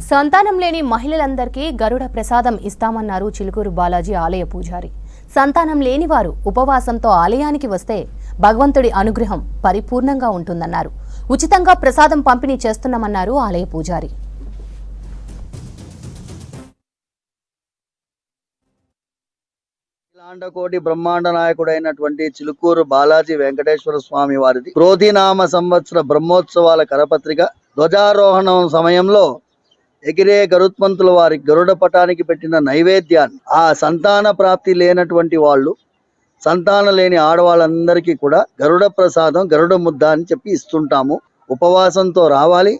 సంతానం లేని మహిళలందరికీ గరుడ ప్రసాదం ఇస్తామన్నారు చిలుకూరు బాలాజీ ఆలయ పూజారి. సంతానం లేని వారు ఉపవాసంతో ఆలయానికి వస్తే భగవంతుడి అనుగ్రహం పరిపూర్ణంగా ఉంటుందన్నారు. ఉచితంగా ప్రసాదం పంపిణీ చేస్తున్నామన్నారు ఆలయ పూజారి. కోటి బ్రహ్మాండ నాయకుడైనటువంటి చిలుకూరు బాలాజీ వెంకటేశ్వర స్వామి వారిది క్రోధినామ సంవత్సర బ్రహ్మోత్సవాల కరపత్రిక ధ్వజారోహణం సమయంలో ఎగిరే గరుత్మంతుల వారి గరుడ పటానికి పెట్టిన నైవేద్యాన్ని ఆ సంతాన ప్రాప్తి లేనటువంటి వాళ్ళు, సంతానం లేని ఆడవాళ్ళందరికీ కూడా గరుడ ప్రసాదం, గరుడ ముద్ద అని చెప్పి ఇస్తుంటాము. ఉపవాసంతో రావాలి,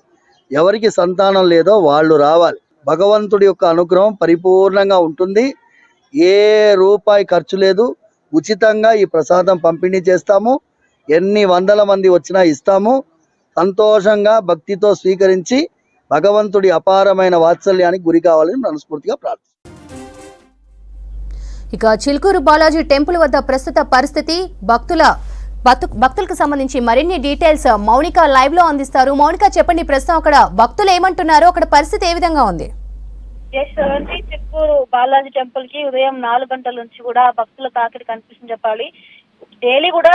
ఎవరికి సంతానం లేదో వాళ్ళు రావాలి. భగవంతుడి యొక్క అనుగ్రహం పరిపూర్ణంగా ఉంటుంది. ఏ రూపాయి ఖర్చు లేదు, ఉచితంగా ఈ ప్రసాదం పంపిణీ చేస్తాము. ఎన్ని వందల మంది వచ్చినా ఇస్తాము. సంతోషంగా భక్తితో స్వీకరించి భగవంతుడి అపారమైన వాత్సల్యానికి గురి కావాలని మనస్ఫూర్తిగా ప్రార్థిస్తున్నాం. ఇక చిలుకూరు బాలాజీ టెంపుల్ వద్ద ప్రస్తుత పరిస్థితి, భక్తులకు సంబంధించి మరిన్ని డీటెయిల్స్ మౌనిక లైవ్ లో అందిస్తారు. మౌనిక, చెప్పండి, ప్రస్తుతం అక్కడ భక్తులు ఏమంటున్నారు, అక్కడ పరిస్థితి ఏ విధంగా ఉంది? చిలుకూరు బాలాజీ టెంపుల్ కి ఉదయం 4 గంటల నుంచి కూడా భక్తుల తాకిడి కనిపిస్తుంది చెప్పాలి. డైలీ కూడా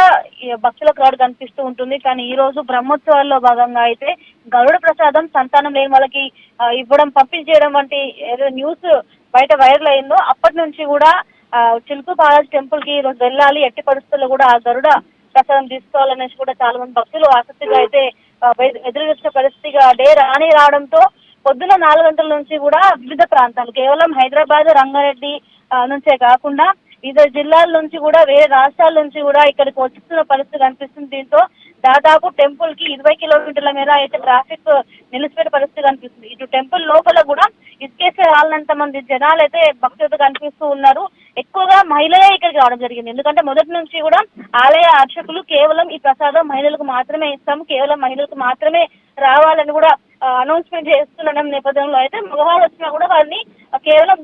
భక్తుల క్రౌడ్ కనిపిస్తూ ఉంటుంది. కానీ ఈ రోజు బ్రహ్మోత్సవాల్లో భాగంగా అయితే గరుడ ప్రసాదం సంతానం లేని వాళ్ళకి ఇవ్వడం, పంపిణీ చేయడం వంటి ఏదో న్యూస్ బయట వైరల్ అయిందో అప్పటి నుంచి కూడా చిలుకూరు బాలాజీ టెంపుల్ కి ఈ రోజు వెళ్ళాలి, ఎట్టి పరిస్థితుల్లో కూడా ఆ గరుడ ప్రసాదం తీసుకోవాలనేసి కూడా చాలా మంది భక్తులు ఆసక్తిగా అయితే ఎదురు చూసిన పరిస్థితిగా డే రావడంతో పొద్దున 4 గంటల నుంచి కూడా వివిధ ప్రాంతాలు, కేవలం హైదరాబాద్, రంగారెడ్డి నుంచే కాకుండా వివిధ జిల్లాల నుంచి కూడా, వేరే రాష్ట్రాల నుంచి కూడా ఇక్కడికి వస్తున్న పరిస్థితి కనిపిస్తుంది. దీంతో దాదాపు టెంపుల్ కి 20 కిలోమీటర్ల మేర అయితే ట్రాఫిక్ నిలిచిపోయే పరిస్థితి కనిపిస్తుంది. ఇటు టెంపుల్ లోపల కూడా ఇసుకేసే వాళ్ళంత మంది జనాలు అయితే భక్తులతో కనిపిస్తూ ఉన్నారు. ఎక్కువగా మహిళలే ఇక్కడికి రావడం జరిగింది. ఎందుకంటే మొదటి నుంచి కూడా ఆలయ అర్చకులు కేవలం ఈ ప్రసాదం మహిళలకు మాత్రమే ఇస్తాము, కేవలం మహిళలకు మాత్రమే రావాలని కూడా అనౌన్స్మెంట్ చేస్తున్న నేపథ్యంలో అయితే మగవాళ్ళు వచ్చినా కూడా వారిని కేవలం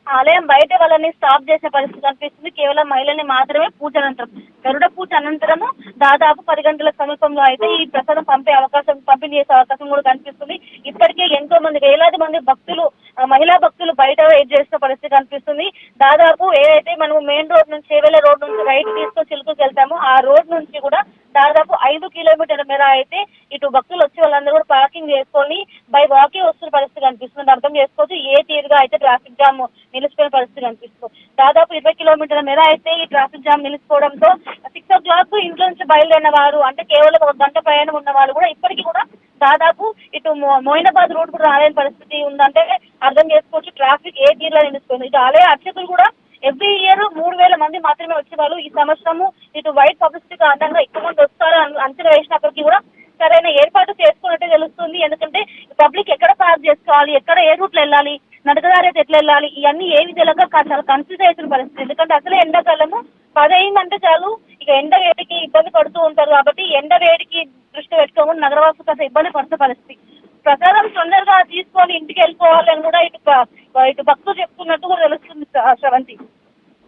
ఆలయం బయట వాళ్ళని స్టాప్ చేసే పరిస్థితి కనిపిస్తుంది. కేవలం మహిళల్ని మాత్రమే పూజ అనంతరం, గరుడ పూజ అనంతరము దాదాపు 10 గంటల సమీపంలో అయితే ఈ ప్రసాదం పంపిణీ చేసే అవకాశం కూడా కనిపిస్తుంది. ఇప్పటికే ఎంతో మంది, వేలాది మంది భక్తులు, మహిళా భక్తులు బయట వెయిట్ చేసిన పరిస్థితి కనిపిస్తుంది. దాదాపు ఏదైతే మనం మెయిన్ రోడ్ నుంచి, చేవెళ్ళ రోడ్ నుంచి రైట్ తీసుకొని చిలుకూరుకి వెళ్తామో ఆ రోడ్ నుంచి కూడా దాదాపు 5 కిలోమీటర్ల మేర అయితే ఇటు భక్తులు వచ్చి వాళ్ళందరూ కూడా పార్కింగ్ చేసుకొని బై వాకింగ్ వస్తున్న పరిస్థితి కనిపిస్తుంది. అర్థం చేసుకోవచ్చు ఏ తీరుగా అయితే ట్రాఫిక్ జామ్ నిలిచిపోయిన పరిస్థితి కనిపిస్తుంది. దాదాపు 20 కిలోమీటర్ల మేర అయితే ఈ ట్రాఫిక్ జామ్ నిలిచిపోవడంతో 6 o'clock ఇంట్లో నుంచి బయలుదేరిన వారు, అంటే కేవలం 1 గంట ప్రయాణం ఉన్న వాళ్ళు కూడా ఇప్పటికీ కూడా దాదాపు ఇటు మోయినాబాద్ రోడ్ కూడా రాలేని పరిస్థితి ఉందంటే అర్థం చేసుకోవచ్చు ట్రాఫిక్ ఏ తీరులో నిలిచిపోయింది. ఇటు ఆలయ అర్చకులు కూడా ఎవ్రీ ఇయర్ 3,000 మంది మాత్రమే వచ్చేవాళ్ళు. ఈ సంవత్సరము ఇటు వైట్ పబ్లిసిటీ కారణంగా ఎక్కువ మంది వస్తారు అంచనా వేసినప్పటికీ కూడా సరైన ఏర్పాటు చేసుకున్నట్టే తెలుస్తుంది. ఎందుకంటే పబ్లిక్ ఎక్కడ పార్క్ చేసుకోవాలి, ఎక్కడ ఏ రూట్ లో వెళ్ళాలి, నడకదారి అయితే ఎట్లా వెళ్ళాలి, ఇవన్నీ ఏమి తెలియక చాలా కన్ఫ్యూజ్ అవుతున్న పరిస్థితి. ఎందుకంటే అసలే ఎండాకాలము 10 అయిందంటే చాలు ఇక ఎండ వేడికి ఇబ్బంది పడుతూ ఉంటారు. కాబట్టి ఎండ వేడికి దృష్టి పెట్టుకోకుండా నగరవాసులు కాస్త ఇబ్బంది పడుతున్న పరిస్థితి. ప్రసాదం తొందరగా తీసుకొని ఇంటికి వెళ్ళిపోవాలని కూడా ఇటు భక్తులు చెప్తున్నట్టు కూడా తెలుస్తుంది శ్రవంతి.